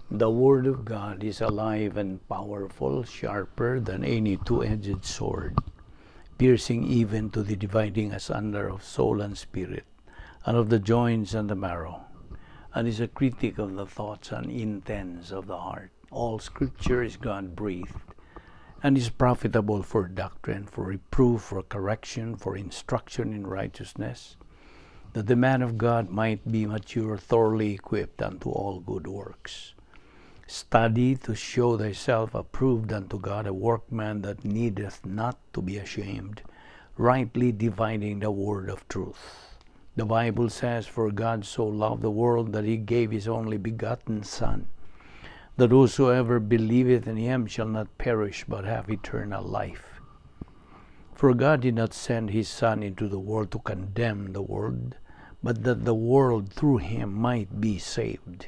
The Word of God is alive and powerful, sharper than any two-edged sword, piercing even to the dividing asunder of soul and spirit, and of the joints and the marrow, and is a critic of the thoughts and intents of the heart. All Scripture is God-breathed, and is profitable for doctrine, for reproof, for correction, for instruction in righteousness, that the man of God might be mature, thoroughly equipped unto all good works. Study to show thyself approved unto God, a workman that needeth not to be ashamed, rightly dividing the word of truth. The Bible says, "For God so loved the world that he gave his only begotten Son, that whosoever believeth in him shall not perish but have eternal life." For God did not send his Son into the world to condemn the world, but that the world through him might be saved.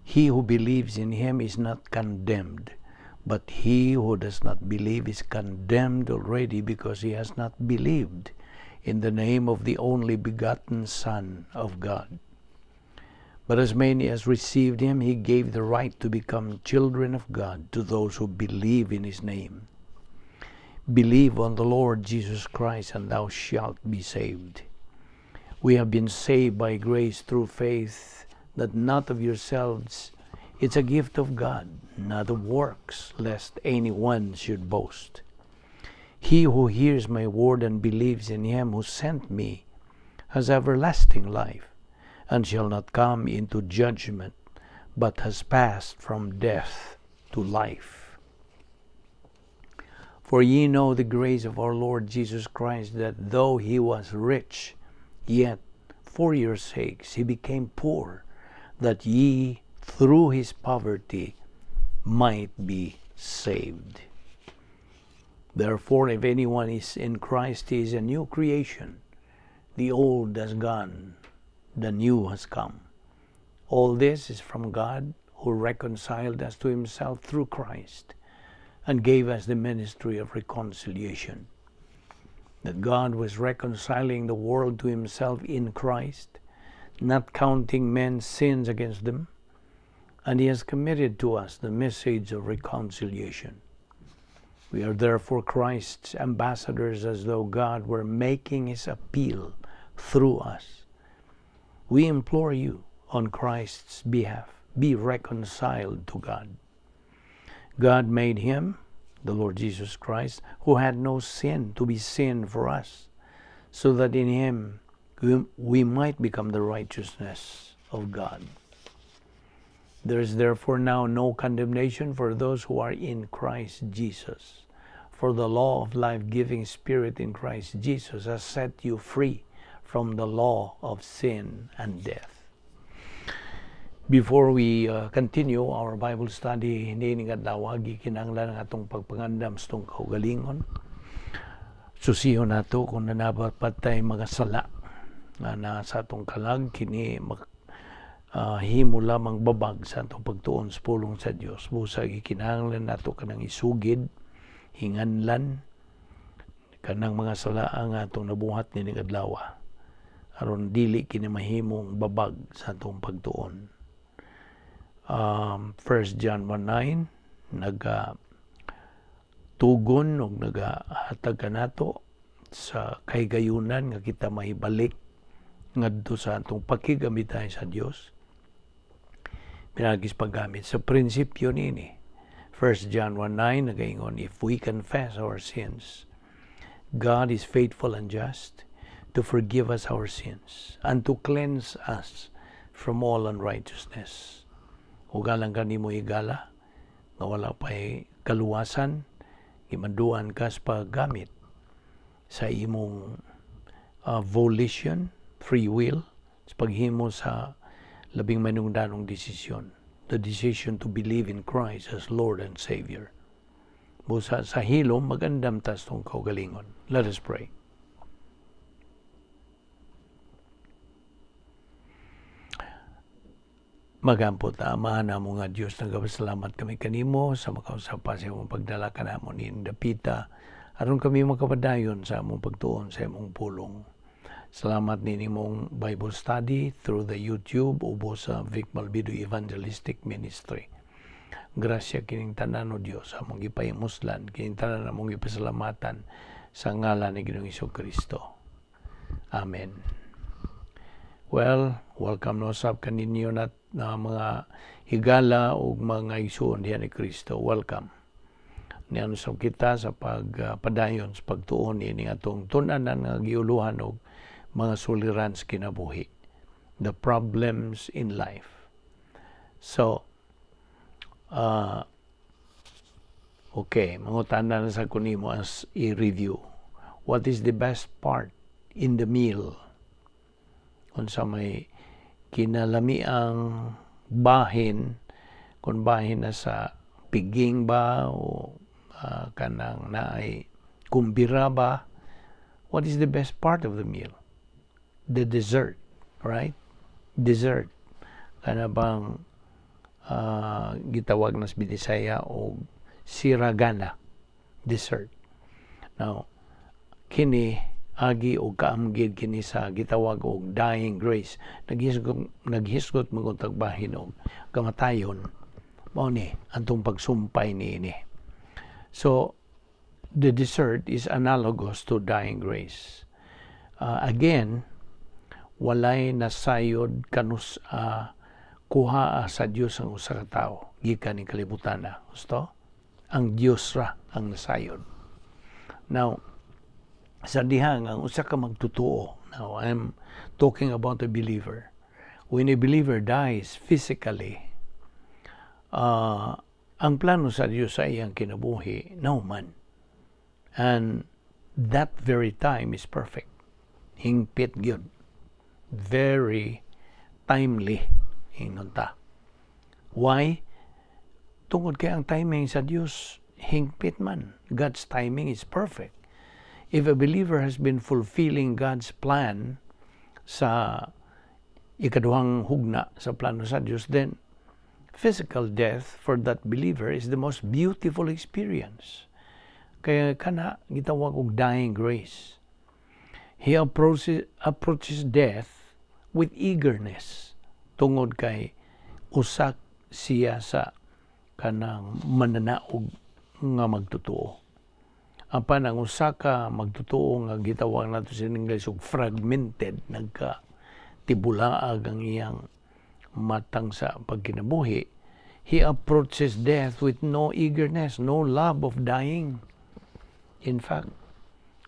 He who believes in him is not condemned, but he who does not believe is condemned already, because he has not believed in the name of the only begotten Son of God. But as many as received him, he gave the right to become children of God, to those who believe in his name. Believe on the Lord Jesus Christ, and thou shalt be saved. We have been saved by grace through faith, that not of yourselves, it's a gift of God, not of works, lest anyone should boast. He who hears my word and believes in him who sent me has everlasting life, and shall not come into judgment, but has passed from death to life. For ye know the grace of our Lord Jesus Christ, that though he was rich, yet for your sakes he became poor, that ye through his poverty might be saved. Therefore, if anyone is in Christ, he is a new creation. The old has gone, the new has come. All this is from God, who reconciled us to himself through Christ, and gave us the ministry of reconciliation. That God was reconciling the world to himself in Christ, not counting men's sins against them, and he has committed to us the message of reconciliation. We are therefore Christ's ambassadors, as though God were making his appeal through us. We implore you, on Christ's behalf, be reconciled to God. God made him, the Lord Jesus Christ, who had no sin, to be sin for us, so that in him we might become the righteousness of God. There is therefore now no condemnation for those who are in Christ Jesus. For the law of life-giving Spirit in Christ Jesus has set you free from the law of sin and death. Before we continue our Bible study, hindi nga dawagi kinanglan ng atong pagpangandam sa itong kaugalingon. Susiyo nato kung nanabapat tayo mga sala na sa atong kalag, kini himo lamang babag sa atong pagtuon sa pulong sa Dios. Busag ikinahanglan nato kanang isugid, hinganlan kanang mga sala ang atong nabuhat ni adlaw, aron dili kini mahimong babag sa atong pagtuon. 1 John 1:9 tugon og nagahatag kanato sa kahigayunan nga kita mahibalik ngadto sa atong pakigamitan sa Dios. Pinagis paggamit sa prinsipyo nini. 1 John 1:9 nagaingon, if we confess our sins, God is faithful and just to forgive us our sins and to cleanse us from all unrighteousness. Ugalang kanimo igala nga wala pa'y kaluwasan, imanduan ka sa paggamit sa imong volition, free will, sa paghimo sa labing manungdanong desisyon. The decision to believe in Christ as Lord and Savior. Busa sa hilom, magandam tas tong kaugalingon. Let us pray. Magampot na amahan na mo nga Diyos, nagpasalamat kami kanimo sa makausapa sa imong pagdala ka namo ni Dapita, aron kami makapadayon sa among pagtuon sa imong pulong. Salamat nini mong Bible study through the YouTube ubo sa Vic Balbido Evangelistic Ministry. Grasya kining tanan o Dios among gipahimuslan, kining tanan among gipasalamatan sa ngalan ni Ginoong Hesukristo. Amen. Well, welcome no sab kaninyo na mga higala o mga igsoon diyan ni Kristo. Welcome. Niyan sab kita sa pagpadayon sa pagtuon ini atong tun-anan nga giuluhan og mga suliran sa kinabuhi. The problems in life. So, okay, mangutana na sa kunimo as i-review. What is the best part in the meal? Unsa may kinalami ang bahin, kung bahin na sa piging ba o kanang naay kumbira ba? What is the best part of the meal? The dessert, right? Dessert. Kana bang gitawag na sa Bisaya o siragana. Dessert. Now, kini agi o kaamgid kini sa gitawag og dying grace. Naghisgot mo kung tagbahin og kamatayon. Mao ni antong pagsumpay niini. So, the dessert is analogous to dying grace. Again, walay nasayod kanus kuha sa Dios ang usa ka tawo gikan ning kalibutan na. Gusto? Ang Dios ra ang nasayod. Now, sa dihang ang usa ka magtutuo. Now, I'm talking about a believer. When a believer dies physically, ang plano sa Dios sa iyang kinabuhi, no man. And that very time is perfect. Hingpit gyud. Very timely hinunta. Why? Tungod kay ang timing sa Dios hingpit man. God's timing is perfect. If a believer has been fulfilling God's plan sa ikaduhang hugna sa plano sa Dios, then physical death for that believer is the most beautiful experience. Kaya kana gitawag og dying grace. He approaches death with eagerness tungod kay usak siya sa kanang mananaog nga magtutuo. Apan ang usa ka magtutuo nga gitawag nato sa English og fragmented, nagka-tibulaag ang iyang matang sa pagkinabuhi. He approaches death with no eagerness, no love of dying. In fact,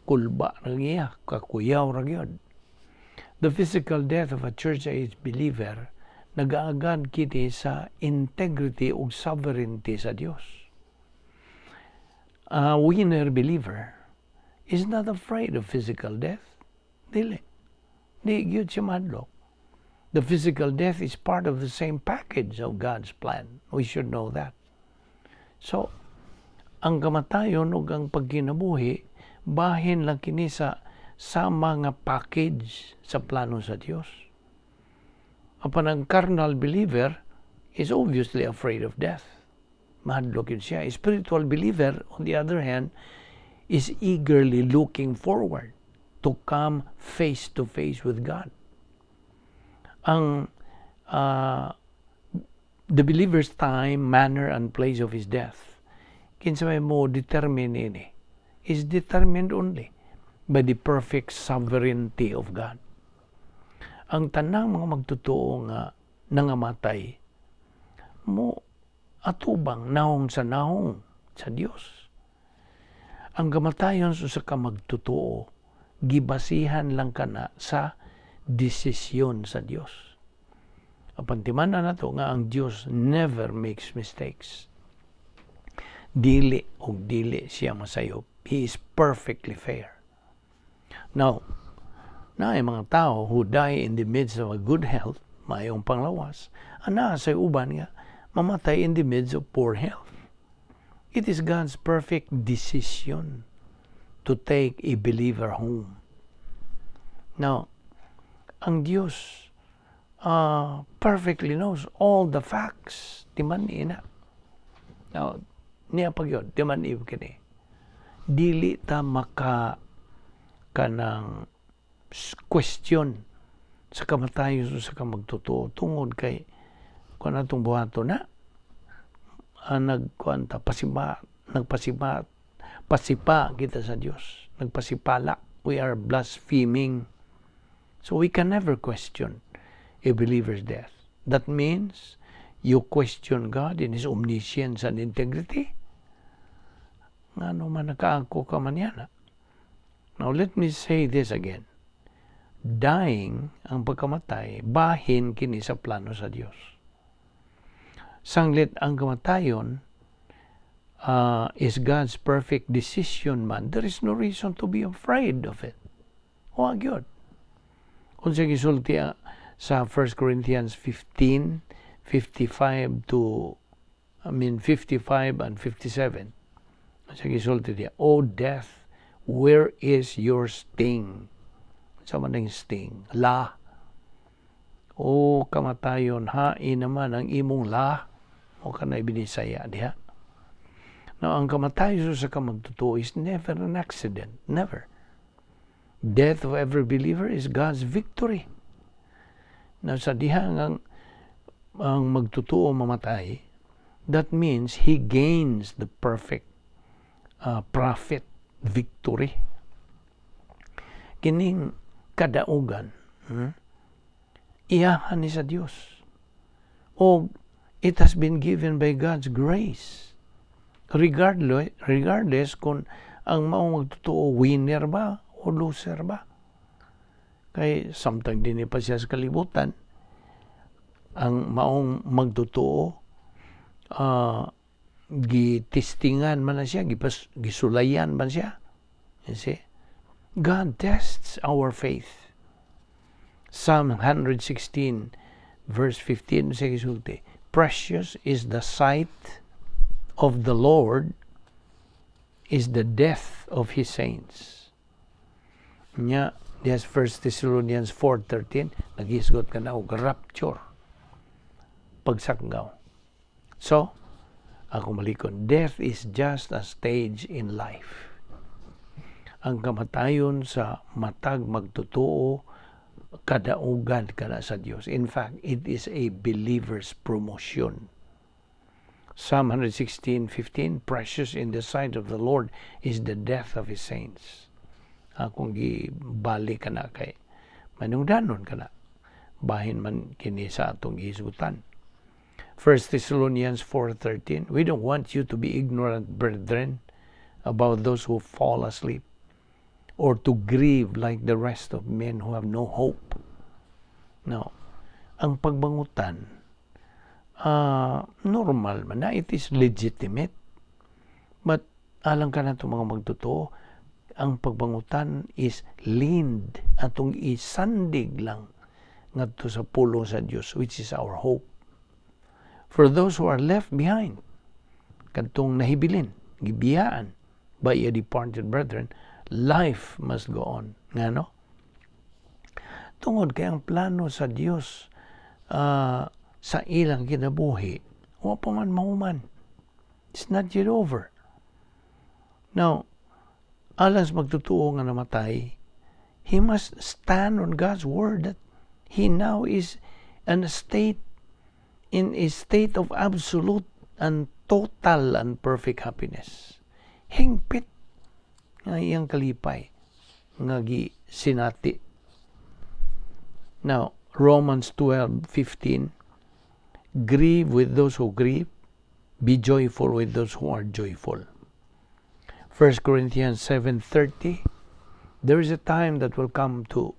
kulba na iya, kakuyaw ra gyud. The physical death of a church-age believer nagaagad kini sa integrity ug sovereignty sa Dios. A winner believer is not afraid of physical death. Dili. Di gyud siya madlok. The physical death is part of the same package of God's plan. We should know that. So, ang kamatayon ug ang pagkinabuhi bahin lang kini sa mga package sa plano sa Dios. Apan ang carnal believer is obviously afraid of death. Mahadlok yun siya. A spiritual believer, on the other hand, is eagerly looking forward to come face to face with God. The believer's time, manner, and place of his death, kinsa may mo determine ini, is determined only by the perfect sovereignty of God. Ang tanang mga magtutuo nga nangamatay mo atubang nahong sa Dios. Ang kamatayon sa ka magtutuo gibasihan lang kana sa desisyon sa Dios. Apantimanan nato nga ang Dios never makes mistakes. Dili siya masayop. He is perfectly fair. Now, naay mga tao who die in the midst of a good health, mayong panglawas, ana sa uban nga mamatay in the midst of poor health. It is God's perfect decision to take a believer home. Now, ang Diyos perfectly knows all the facts. Timan ina. Now, niya pag yun, timan kini. Dili ta kanang question sa kamatayon sa kamagtotoo tungod kay kung atong buhato na pasipa kita sa Dios, nagpasipala, we are blaspheming, so we can never question a believer's death. That means you question God in His omniscience and integrity. Ano man nakaangko ka man yan. Now let me say this again. Dying, ang pagkamatay, bahin kini sa plano sa Dios. Sanglit ang kamatayon is God's perfect decision man. There is no reason to be afraid of it. Huwag yun. Kung sa gisulti sa 1 Corinthians 15, 55 and 57. Sa gisulti diya, O death, where is your sting? Sa maning sting? La. O kamatayon, hain naman ang imong la. O ka na ibinisaya diha. Now, ang kamatayon sa kamagtotoo is never an accident. Never. Death of every believer is God's victory. Now, sa diha ang magtotoo mamatay, that means he gains the perfect prophet victory. Kining kadaugan, iyahan ni sa Dios. O it has been given by God's grace. Regardless kung ang maong magtotoo winner ba o loser ba. Kay samtang din pa siya sa kalibutan, ang maong magtotoo gitistingan man na siya, gisulayan man siya. You see? God tests our faith. Psalm 116 verse 15 sa gisulti, precious is the sight of the Lord, is the death of His saints. Nya, yes, 1 Thessalonians 4:13, naghisgot ka na og rapture, pagsakgaw. So, ako malikon, death is just a stage in life. Ang kamatayon sa matag magtotoo, kadaugan kana sa Dios. In fact, it is a believer's promotion. Psalm 116:15, precious in the sight of the Lord is the death of His saints. Kung gibalik ka na kay manungdanon ka na, bahin man kini sa atong gihisgutan. 1 Thessalonians 4:13, we don't want you to be ignorant, brethren, about those who fall asleep, or to grieve like the rest of men who have no hope. Now, ang pagbangutan, normal man na, it is legitimate. But, alang ka na itong mga magtotoo, ang pagbangutan is leaned, atong isandig lang ngadto sa pulong sa Dios, which is our hope. For those who are left behind, kadtong nahibilin, gibiyaan by a departed brethren, life must go on. Ngano? Tungod kay ang plano sa Dios sa ilang kinabuhi, wa pa man mahuman. It's not yet over. Now, alas magtutuo nga namatay, he must stand on God's word that he now is in a state of absolute and total and perfect happiness. Hingpit nga iyang kalipay nga sinati. Now, Romans 12:15, grieve with those who grieve, be joyful with those who are joyful. 1 Corinthians 7:30, there is a time that will come to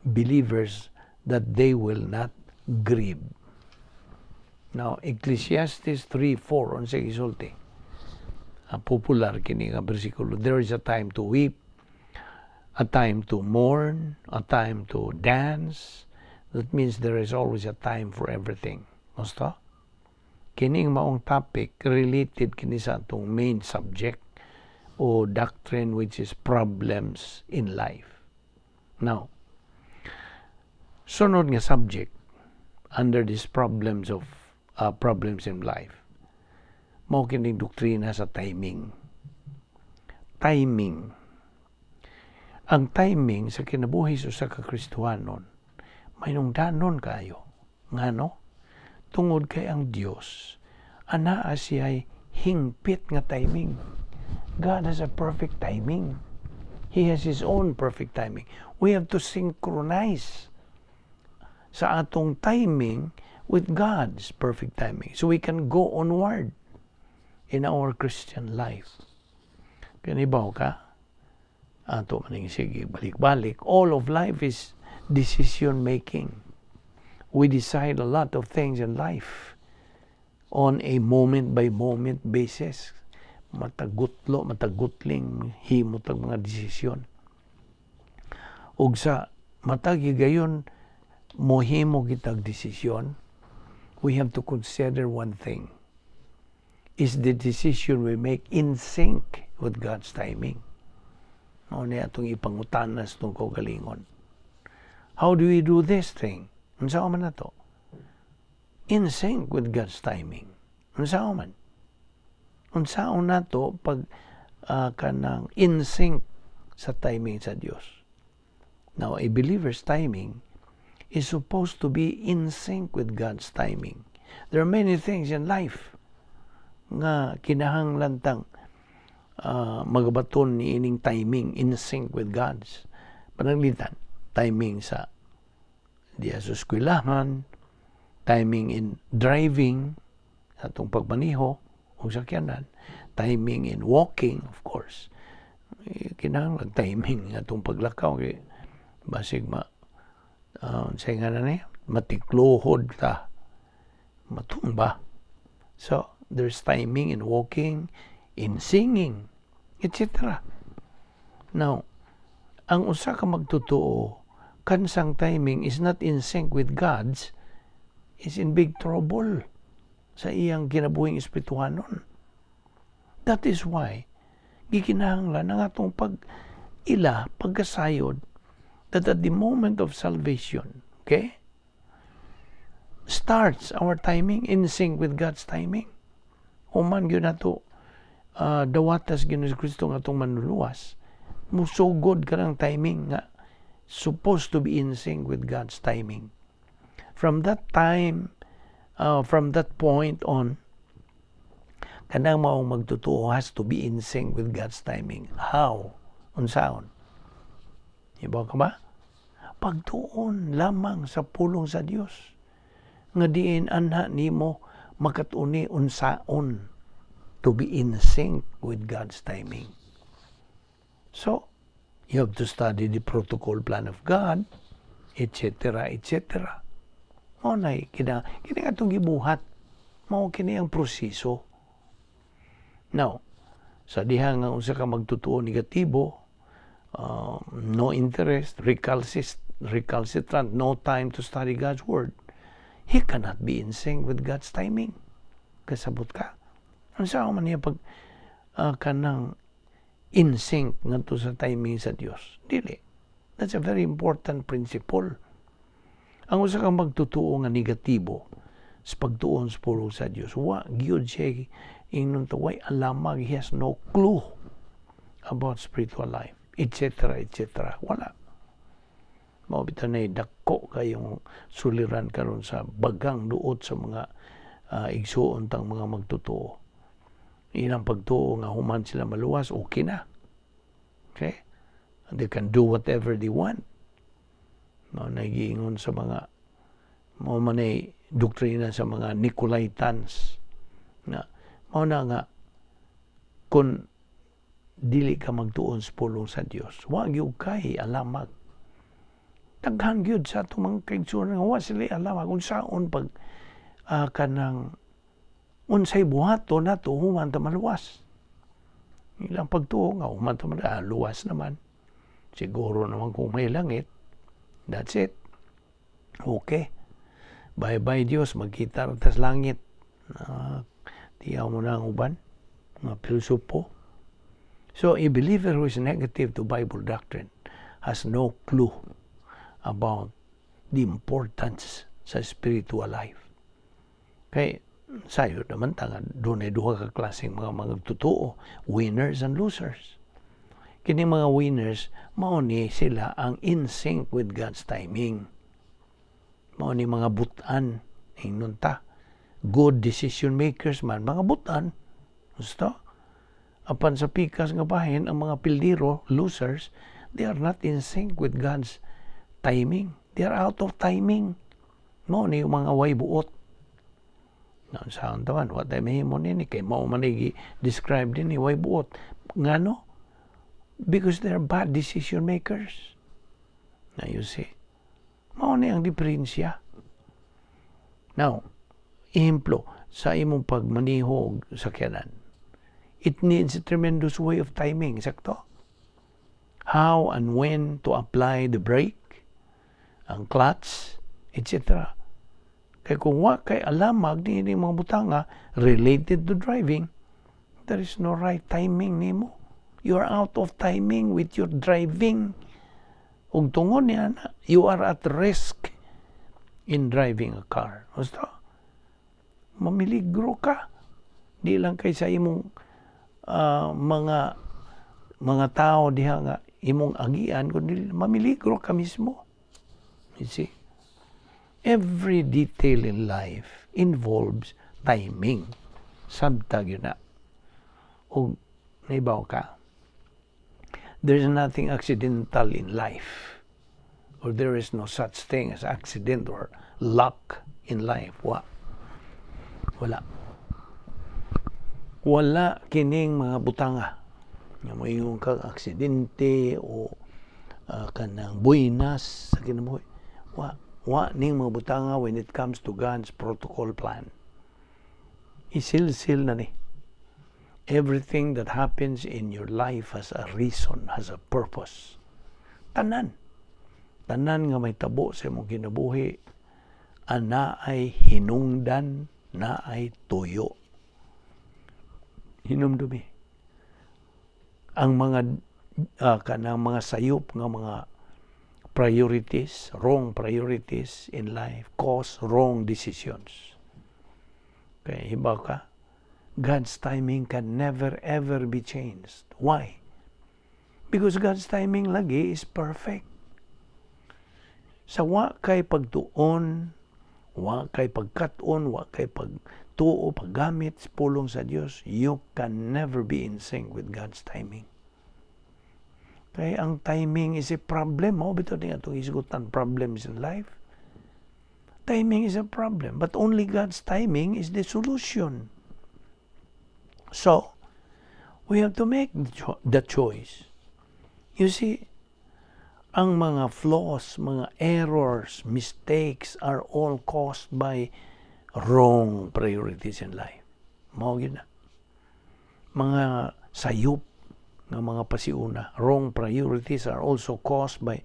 believers that they will not grieve. Now, Ecclesiastes 3:4 on sa gisulti, popular kini nga bersikulo, there is a time to weep, a time to mourn, a time to dance. That means there is always a time for everything. Gusto? Kining maong topic related kini sa atong main subject o doctrine, which is problems in life. Now, sunod nga subject under these problems in life, mao kining doktrina sa timing. Timing. ang timing sa kinabuhi sa Kristohanon may nungdanon kayo. Ngano? Tungod kay ang Dios anaa siya'y hingpit nga timing. God has a perfect timing. He has His own perfect timing. We have to synchronize sa atong timing with God's perfect timing so we can go onward in our Christian life. Kanibaw ka? Ato maning sige, balik-balik. All of life is decision making. We decide a lot of things in life on a moment-by-moment basis. Matagutling, himot ang mga desisyon. Ug sa matagigayon, mohimo kitag desisyon, we have to consider one thing. Is the decision we make in sync with God's timing? Mao ni atong ipangutanas tong kaugalingon. How do we do this thing? Unsa man nato? In sync with God's timing. Unsa man? Unsaon nato pag kanang in sync sa timing sa Dios? Now, a believer's timing is supposed to be in sync with God's timing. There are many things in life nga kinahanglan tang magabaton ni ining timing in sync with God's. Pananglitan, timing sa diya sa eskwelahan, timing in driving, atong pagmaniho, o sakyanan, timing in walking, of course. Kinahanglan timing atong paglakaw, basig say nga na niya, matiklohod ta, matumba. So, there's timing in walking, in singing, etc. Now, ang usa ka magtotoo, kansang timing is not in sync with God's, is in big trouble sa iyang kinabuhing espirituhanon. That is why, gikinahanglan ang atong pagkasayod, that at the moment of salvation, okay, starts our timing in sync with God's timing. Human yun nato, dawatas Ginoong Kristo nga atong manluluwas, musugod ka ng timing nga supposed to be in sync with God's timing. From that time, from that point on, kanang maong magtotoo has to be in sync with God's timing. How? Unsaon? Ibaw ka ba? Pagtuon lamang sa pulong sa Dios. Nga diin anha nimo makatuni unsaon to be in sync with God's timing. So, you have to study the protocol plan of God, etc., etc. Mao nay kini atong gibuhat. Mao kini ang proseso. Now, sa diha nga unsa ka magtutuo negatibo, no interest, recalcitrant, no time to study God's word, he cannot be in sync with God's timing. Kasabot ka. Unsa man niya pag kanang in sync ngadto sa timing sa Dios? Dili. That's a very important principle. Ang usa ka magtutuo nga negatibo sa pagtuon sa pulong sa Dios, wa gyud siya ingnon to, way alamag, he has no clue about spiritual life, etc., etc. Wala. Mao bitaw nay dako kayong suliran karon sa bagang duot sa mga igsuon tang mga magtutuo. Ilang pagtuo nga human sila maluwas, okay na. Okay? And they can do whatever they want. Mao nagiingon sa mga mao manay doktrina sa mga Nicolaitans na mao na nga kung dili ka magtuon sa pulong sa Dios, wa gyud kay alamag. Daghan gyud sa atong mga kaigsuonan nga wa sila alamag unsaon pag kanang unsay buhaton nato human ta maluwas. Ilang pagtuo nga human ta luwas naman. Siguro naman kung may langit, that's it. Okay. Bye-bye Dios, magkita ra tas langit. Tiyaw mo na ang uban, mga pilosopo. So, a believer who is negative to Bible doctrine has no clue about the importance sa spiritual life. Kaya, sayo naman tangan, doon ay duha ka klaseng mga magtutuo, winners and losers. Kining mga winners, mao ni sila ang in sync with God's timing. Mao ni mga butan, ingnon ta. Good decision makers man, mga butan. Gusto? Apan sa pikas nga bahin, ang mga pildiro, losers, they are not in sync with God's timing. They are out of timing. Mao ni yung mga way buot. Saan taman, what I may mo nini, kay mao manigi describe din ni way buot. Ngano? Because they are bad decision makers. Now you see, mao ni ang diferensya. Now, ehemplo, sa imong pagmanihog sa sakyanan, it needs a tremendous way of timing, sakto? How and when to apply the brake, ang clutch, etc. Kaya kung wa kay alamag ni mga butanga related to driving, there is no right timing nimo. You are out of timing with your driving. Ug tungod niya na, you are at risk in driving a car. Gusto? Mamiligro ka. Di lang kay sa imong mga tao diha nga imong agian, kundi mamiligro ka mismo. You see? Every detail in life involves timing. Sabtag yun na. O naibaw ka, there's nothing accidental in life. Or there is no such thing as accident or luck in life. Wala. Wala kining mga butanga. Nga mo yung kang aksidente o kanang buinas sa kinabuhi. Wa ning mga butanga when it comes to God's protocol plan. Isil-sil na ni. Everything that happens in your life has a reason, has a purpose. Tanan nga may tabo sa imong kinabuhi, ana ay hinungdan, na ay tuyo. Hinumdumi. Ang mga kanang mga sayop nga mga priorities, wrong priorities in life cause wrong decisions. Okay, hibaw ka? God's timing can never ever be changed. Why? Because God's timing lagi is perfect. Sa wa kay pagtuon, wa kay pagkat-on, wa kay pagtuo, paggamit sa pulong sa Dios, you can never be in sync with God's timing. Kaya ang timing is a problem. Bito din itong isgutan problems in life. Timing is a problem, but only God's timing is the solution. So, we have to make the choice. You see, ang mga flaws, mga errors, mistakes are all caused by wrong priorities in life. Mao yun na. Mga sayop ng mga pasiuna, wrong priorities are also caused by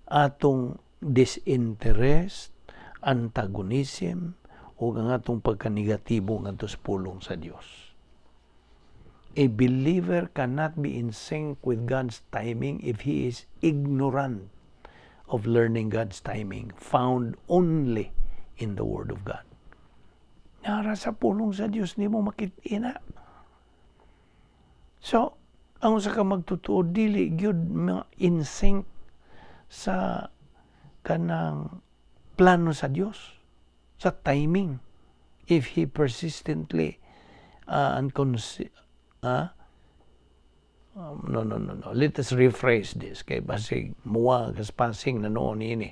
atong disinterest, antagonism, o ang atong pagkanegatibo ngadto sa pulong sa Dios. A believer cannot be in sync with God's timing if he is ignorant of learning God's timing, found only in the Word of God. Nara sa pulong sa Diyos, ni mo makitina. So, ang usa ka magtutuo, dili gyud in sync sa kanang plano sa Diyos, sa timing. If he persistently no. Let us rephrase this. Kay basig muwa kas passing na noon ini.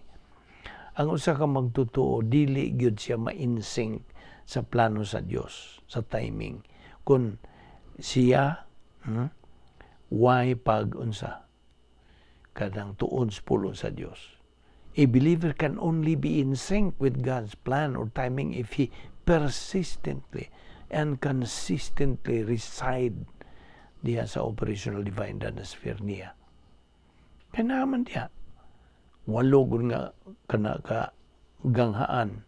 Ang usa ka magtutuo, dili gyud siya ma-insync sa plano sa Dios, sa timing. Kung siya why pag-unsa kadang tuon sa pulong sa Dios. A believer can only be in sync with God's plan or timing if he persistently and consistently reside diya sa operational divine danosphere niya. Kaya naman diya, walo nga ganghaan.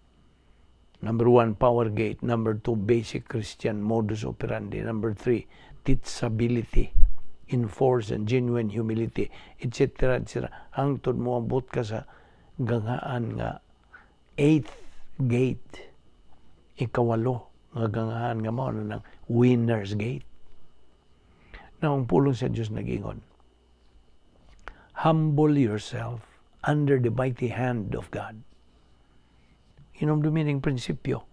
Number 1, power gate. Number 2, basic Christian modus operandi. Number 3, teachability, enforce and genuine humility, etc. etc. Hangtod mo abot ka sa ganghaan nga 8th gate. Ikawalo nga ganghaan nga mao na ng winner's gate. Na ang pulong sa Diyos nagingon, humble yourself under the mighty hand of God. Yun ang dumining prinsipyo.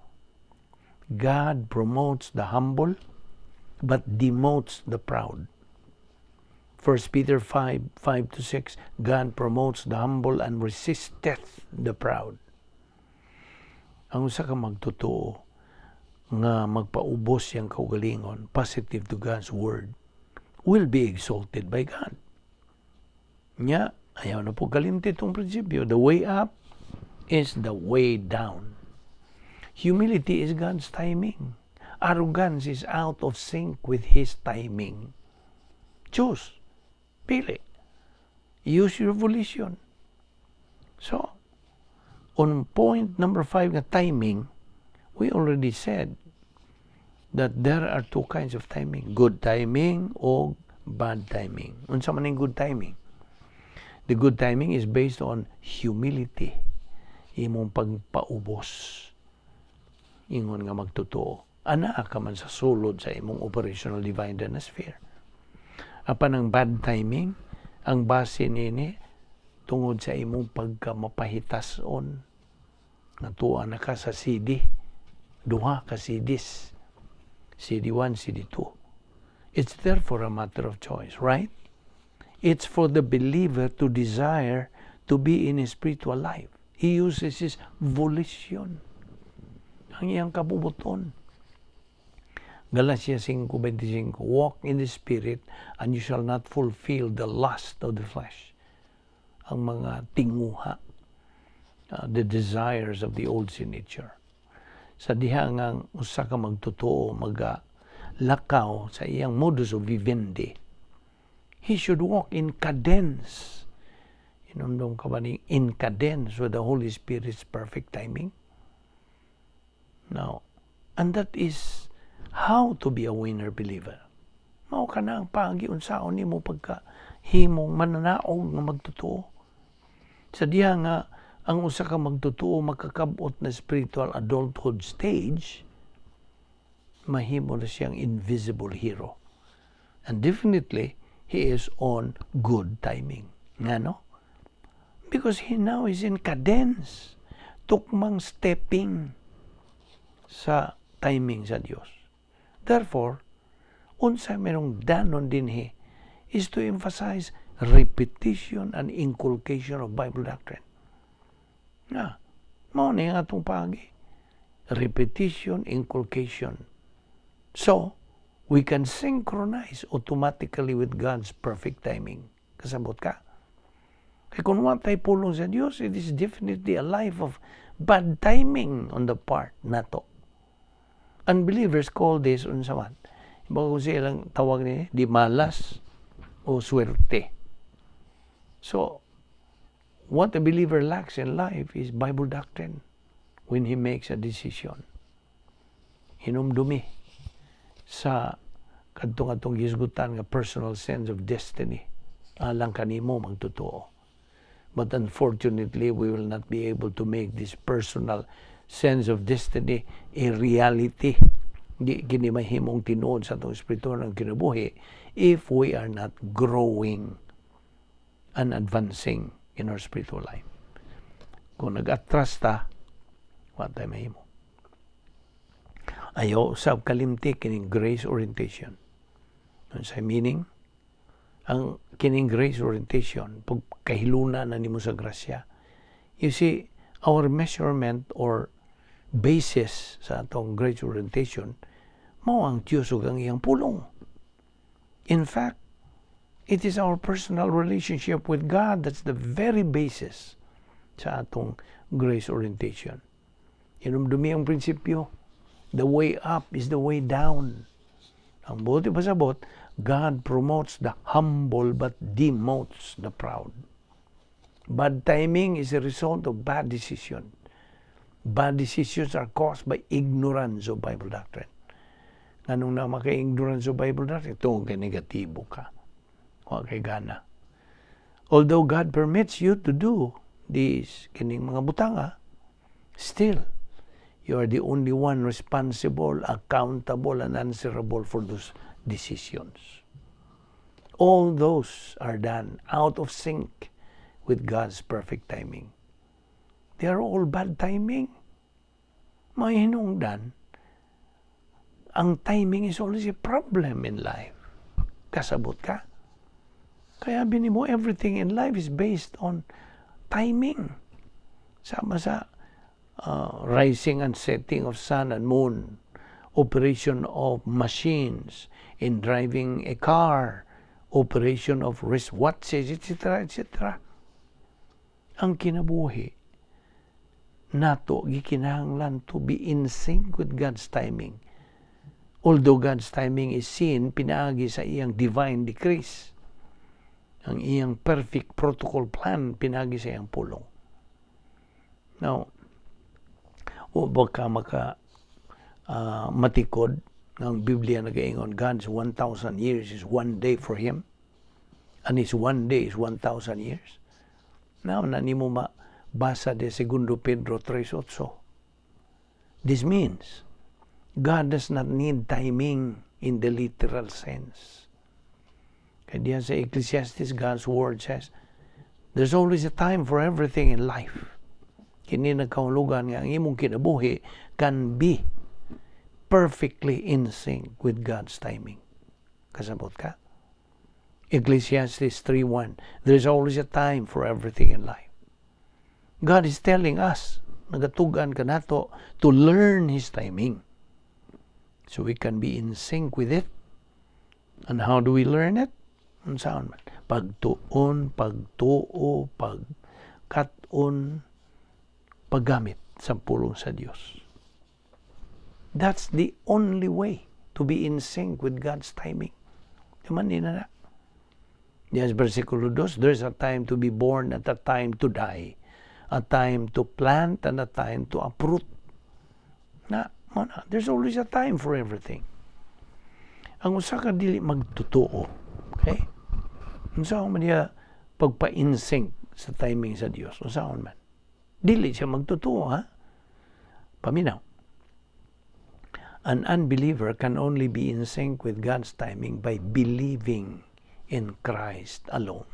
God promotes the humble, but demotes the proud. 1 Peter 5:5-6, God promotes the humble and resisteth the proud. Ang usa ka magtotoo nga magpaubos yang kaugalingon, positive to God's word, will be exalted by God. Nya, ayaw na po kalimti itong prinsipyo. The way up is the way down. Humility is God's timing. Arrogance is out of sync with His timing. Choose. Pili. Use your volition. So, on point number 5 nga timing, we already said that there are two kinds of timing. Good timing o bad timing. Unsa man ang good timing? The good timing is based on humility. Imong pagpaubos. Ingon nga magtotoo. Ana ka man sa sulod sa imong operational divine dynasty. Apan ang bad timing, ang base nini tungod sa imong pagkamapahitason. Natuwa na ka sa CD. Duha ka CDs. CD1, CD2. It's therefore a matter of choice, right? It's for the believer to desire to be in his spiritual life. He uses his volition. Ang iyang kabubuton. Galatia 5:25, walk in the Spirit and you shall not fulfill the lust of the flesh. Ang mga tinguha, the desires of the old sin nature. Sa diha nga usa ka magtotoo, magalakaw sa iyang modus of vivendi, he should walk in cadence. Inumdum ka ba ni in cadence with the Holy Spirit's perfect timing? Now, and that is how to be a winner believer. Mao ka na ang pagi-unsaon nimo pagka himong mananaog nga magtotoo. Sa diha nga ang usa ka magtotoo makakabot na spiritual adulthood stage, mahimo na siyang invisible hero. And definitely, he is on good timing. Ngano? Because he now is in cadence. Tukmang stepping sa timing sa Dios. Therefore, unsa merong danon dinhi is to emphasize repetition and inculcation of Bible doctrine. Na, mao ni atong pagi. Repetition, inculcation. So, we can synchronize automatically with God's perfect timing. Kasabot ka? Kaya kung watay pulong sa Diyos, it is definitely a life of bad timing on the part nato. Unbelievers call this unsa man. Iba kung silang tawag ni di malas o swerte. So, what a believer lacks in life is Bible doctrine when he makes a decision. Hinumdumi sa kadtong-atong gisgutan nga personal sense of destiny. Alang kanimo magtotoo. But unfortunately, we will not be able to make this personal sense of destiny a reality. Di kini mahimong tinuod sa atong espiritu ng kinabuhi if we are not growing and advancing in our spiritual life. Kung nag-atras ta, what tayo mahimo? Ayaw usab kalimti kining grace orientation. Ano sa meaning? Ang kining grace orientation, pagkahiluna na nimo sa grasya. You see, our measurement or basis sa atong grace orientation, mao ang Diyos ug ang iyang pulong. In fact, it is our personal relationship with God that's the very basis sa atong grace orientation. Inumdumi ang prinsipyo. The way up is the way down. Ang buti pasabot, God promotes the humble but demotes the proud. Bad timing is a result of bad decision. Bad decisions are caused by ignorance of Bible doctrine. Anong na maka-ignorance of Bible doctrine? Itong kay negatibo ka. O kay gana. Although God permits you to do these kining mga butanga, still, you are the only one responsible, accountable, and answerable for those decisions. all those are done out of sync with God's perfect timing. They are all bad timing. May hinungdan, ang timing is always a problem in life. Kasabot ka. Kaya binimo, everything in life is based on timing. Sama sa rising and setting of sun and moon, operation of machines in driving a car, operation of wristwatches, etc., etc. Ang kinabuhi nato gikinahanglan to be in sync with God's timing. Although God's timing is seen pinaagi sa iyang divine decrees, ang iyang perfect protocol plan pinaagi sa iyang pulong. Now, baka matikod ng Biblia nagaingon, God's 1,000 years is one day for Him, and His one day is 1,000 years. Now, nanimo mabasa de 2 Pedro 3:8. This means God does not need timing in the literal sense. Kaya sa Ecclesiastes, God's word says, there's always a time for everything in life. Kini nagkahulugan nga ang imong kinabuhi can be perfectly in sync with God's timing. Kasabot ka? Ecclesiastes 3:1, there's always a time for everything in life. God is telling us, nagatugan ka nato, to learn His timing. So we can be in sync with it. And how do we learn it? Saan man? Pagtuon, pagtuo, pagkaton, paggamit sa pulong sa Diyos. That's the only way to be in sync with God's timing. Yaman din na. Yes, versikulo 2, there's a time to be born at a time to die. A time to plant and a time to uproot. There's always a time for everything. Ang usa ka dili magtutuo. Okay? Unsaon man niya pagpa-in-sync sa timing sa Dios. Unsaon man. Dili siya magtutuo, ha? Paminaw. An unbeliever can only be in sync with God's timing by believing in Christ alone.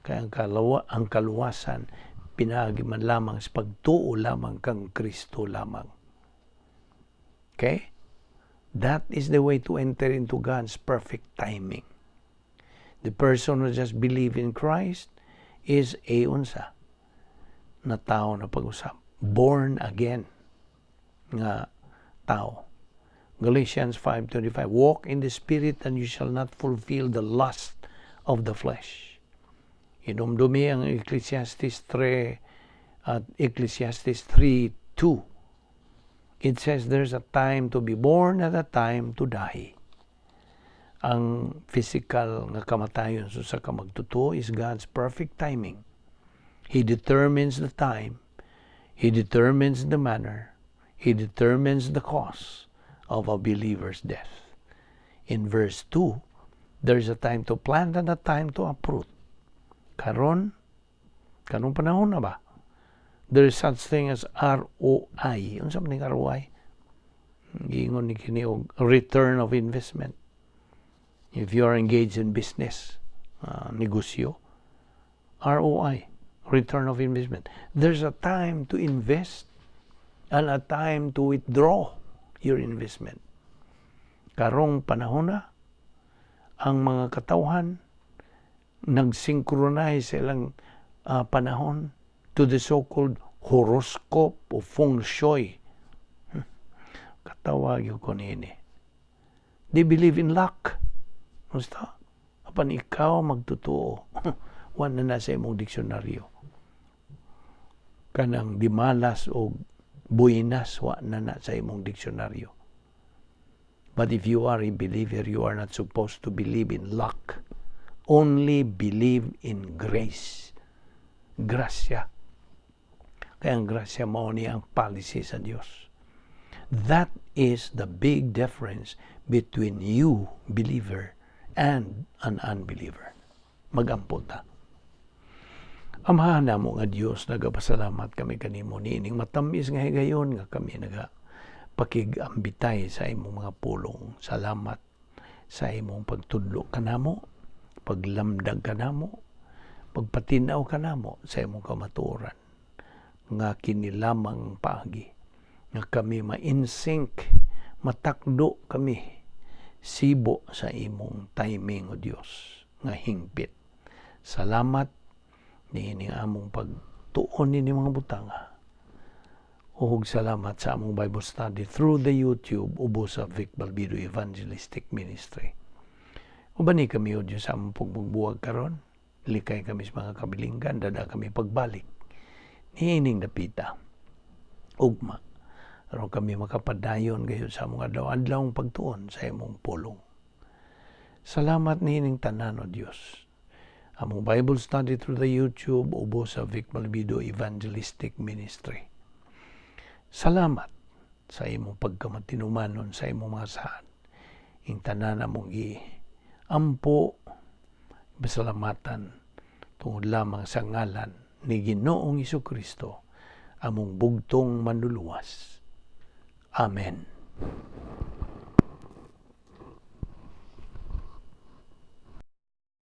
Kaya ang kaluwasan pinagi man lamang sa pagtuo lamang kang Kristo lamang. Okay? That is the way to enter into God's perfect timing. The person who just believe in Christ is a unsa na tao na pag-usap. Born again nga tao. Galatians 5:25, walk in the Spirit and you shall not fulfill the lust of the flesh. Inumdumi ang Ecclesiastes 3 at Ecclesiastes 3:2. It says there's a time to be born and a time to die. Ang physical nga kamatayon sa kamagtuto is God's perfect timing. He determines the time, He determines the manner, He determines the cause of a believer's death. In verse 2, there's a time to plant and a time to uproot. Kanong panahon na ba? There is such thing as ROI. Ano sa maning ROI? Giingon ni kini og return of investment. If you are engaged in business, negosyo, ROI, return of investment. There's a time to invest and a time to withdraw your investment. Karong panahon na, ang mga katawhan nag-synchronize silang panahon to the so-called horoscope o feng shui. Katawag yung ko nini. They believe in luck. Basta, apan ikaw magtutuo. Wala na sa imong diksyonaryo. Kanang dimalas o buinas, wala na sa imong diksyonaryo. But if you are a believer, you are not supposed to believe in luck. Only believe in grace. Grasya. Kaya ang grasya mao ni ang policy sa Dios. That is the big difference between you, believer, and an unbeliever. Magampot ta. Amahan na mo nga Diyos, nagapasalamat kami kanimo niining matamis nga higayon nga kami pakigambitay sa imong mga pulong. Salamat sa imong pagtudlo kanamo. paglamdag ka namo, pagpatinaw ka namo sa imong kamatuoran, nga kini lamang paagi, nga kami ma-insync, matakdo kami, sibo sa imong timing o Dios nga hingpit. Salamat niining among pagtuon ni mga butanga. Uhog salamat sa among Bible study through the YouTube ubos sa Vic Balbido Evangelistic Ministry. Ubani kami o Diyos sa among pagbubuwag karon, likay kami sa mga kabilinggan, dada kami pagbalik. Niining napita, ugma, aron kami makapadayon gayon sa among adlaw-adlawng pagtuon sa imong pulong. Salamat niining tanan o Diyos. Among Bible study through the YouTube ubos sa Vic Balbido Evangelistic Ministry. Salamat sa imong pagkamatinumanon sa imong mga saan. Ing tanan among ampo, pasalamatan tungod lamang sa ngalan ni Ginoong Hesukristo, among bugtong manluluwas. Amen.